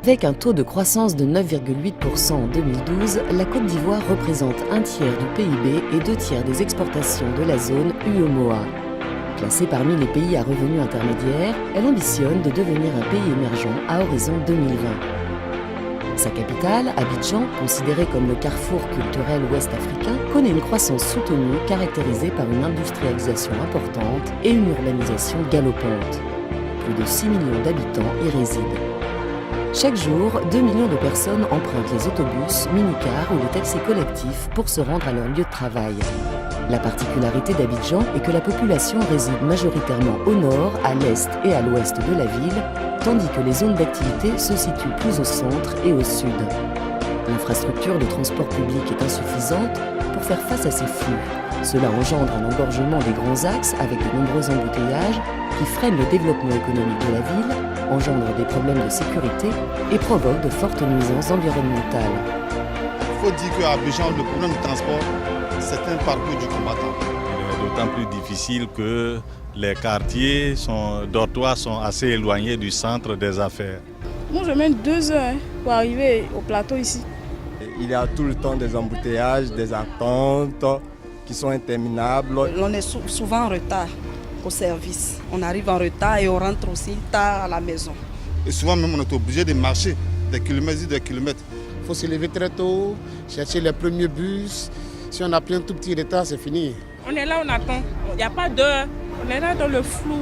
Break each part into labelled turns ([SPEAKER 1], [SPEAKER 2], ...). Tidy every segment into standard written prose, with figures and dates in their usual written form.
[SPEAKER 1] Avec un taux de croissance de 9,8% en 2012, la Côte d'Ivoire représente un tiers du PIB et 2/3 des exportations de la zone UEMOA. Classée parmi les pays à revenus intermédiaires, elle ambitionne de devenir un pays émergent à horizon 2020. Sa capitale, Abidjan, considérée comme le carrefour culturel ouest-africain, connaît une croissance soutenue caractérisée par une industrialisation importante et une urbanisation galopante. Plus de 6 millions d'habitants y résident. Chaque jour, 2 millions de personnes empruntent les autobus, minicars ou les taxis collectifs pour se rendre à leur lieu de travail. La particularité d'Abidjan est que la population réside majoritairement au nord, à l'est et à l'ouest de la ville, tandis que les zones d'activité se situent plus au centre et au sud. L'infrastructure de transport public est insuffisante pour faire face à ces flux. Cela engendre un engorgement des grands axes avec de nombreux embouteillages qui freinent le développement économique de la ville, engendre des problèmes de sécurité et provoque de fortes nuisances environnementales.
[SPEAKER 2] Il faut dire qu'à Abidjan, le problème du transport, c'est un parcours du combattant.
[SPEAKER 3] Il est d'autant plus difficile que les quartiers dortoirs sont assez éloignés du centre des affaires.
[SPEAKER 4] Moi, je mets 2 heures pour arriver au plateau ici.
[SPEAKER 5] Il y a tout le temps des embouteillages, des attentes qui sont interminables.
[SPEAKER 6] On est souvent en retard au service. On arrive en retard et on rentre aussi tard à la maison.
[SPEAKER 2] Et souvent même on est obligé de marcher des kilomètres et des kilomètres.
[SPEAKER 7] Il faut se lever très tôt, chercher les premiers bus. Si on a pris un tout petit retard, c'est fini.
[SPEAKER 4] On est là, on attend. Il n'y a pas d'heure. On est là dans le flou.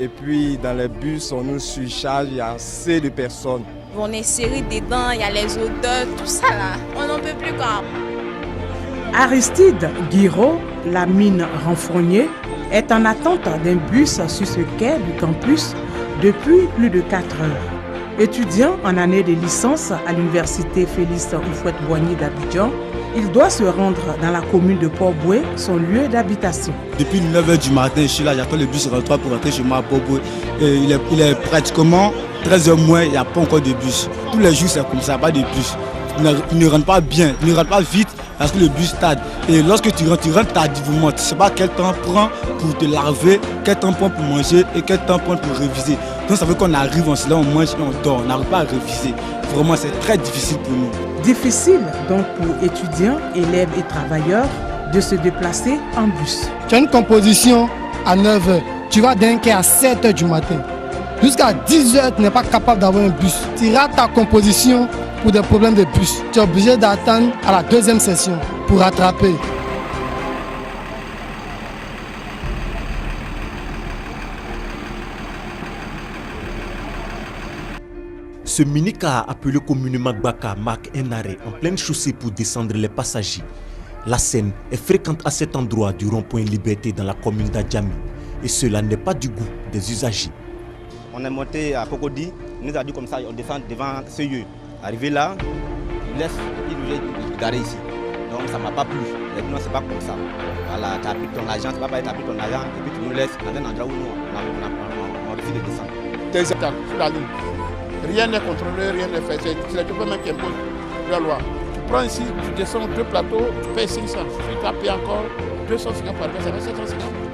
[SPEAKER 5] Et puis dans les bus, on nous surcharge, il y a assez de personnes.
[SPEAKER 8] On est serré dedans, il y a les odeurs, tout ça là. On n'en peut plus quoi.
[SPEAKER 9] Aristide Guiraud, la mine renfrognée, est en attente d'un bus sur ce quai du campus depuis plus de 4 heures. Étudiant en année de licence à l'université Félix Houphouët-Boigny d'Abidjan, il doit se rendre dans la commune de Port-Boué, son lieu d'habitation.
[SPEAKER 10] Depuis 9h du matin, je suis là, j'attends le bus 3 pour rentrer chez moi à Port-Boué. Il est pratiquement 13h moins, il n'y a pas encore de bus. Tous les jours c'est comme ça, pas de bus. Il ne rentre pas bien, il ne rentre pas vite parce que le bus tarde. Et lorsque tu rentres tardivement, tu ne sais pas quel temps prend pour te laver, quel temps prend pour manger et quel temps prend pour réviser. Donc ça veut qu'on arrive, on se lève, on mange et on dort, on n'arrive pas à réviser. Vraiment, c'est très difficile pour nous.
[SPEAKER 9] Difficile donc pour étudiants, élèves et travailleurs de se déplacer en bus.
[SPEAKER 11] Tu as une composition à 9h, tu vas d'un quai à 7h du matin. Jusqu'à 10h, tu n'es pas capable d'avoir un bus. Tu rates ta composition pour des problèmes de bus. Tu es obligé d'attendre à la 2e session pour rattraper.
[SPEAKER 12] Ce minicar appelé communément Gbaka marque un arrêt en pleine chaussée pour descendre les passagers. La scène est fréquente à cet endroit du rond-point Liberté dans la commune d'Adjami. Et cela n'est pas du goût des usagers.
[SPEAKER 13] On est monté à Cocody, il nous a dit comme ça, on descend devant ce lieu. Arrivé là, il nous a garé ici. Donc ça ne m'a pas plu. Maintenant c'est pas comme ça. Voilà, tu as pris ton argent, tu vas pas pris ton argent et puis tu nous laisses dans un endroit où nous on refuse de descendre.
[SPEAKER 7] Des étapes sur la ligne. Rien n'est contrôlé, rien n'est fait. C'est le gouvernement qui impose la loi. Tu prends ici, tu descends 2 plateaux, tu payes 500. Tu as payé encore 250 par personne, ça fait 750.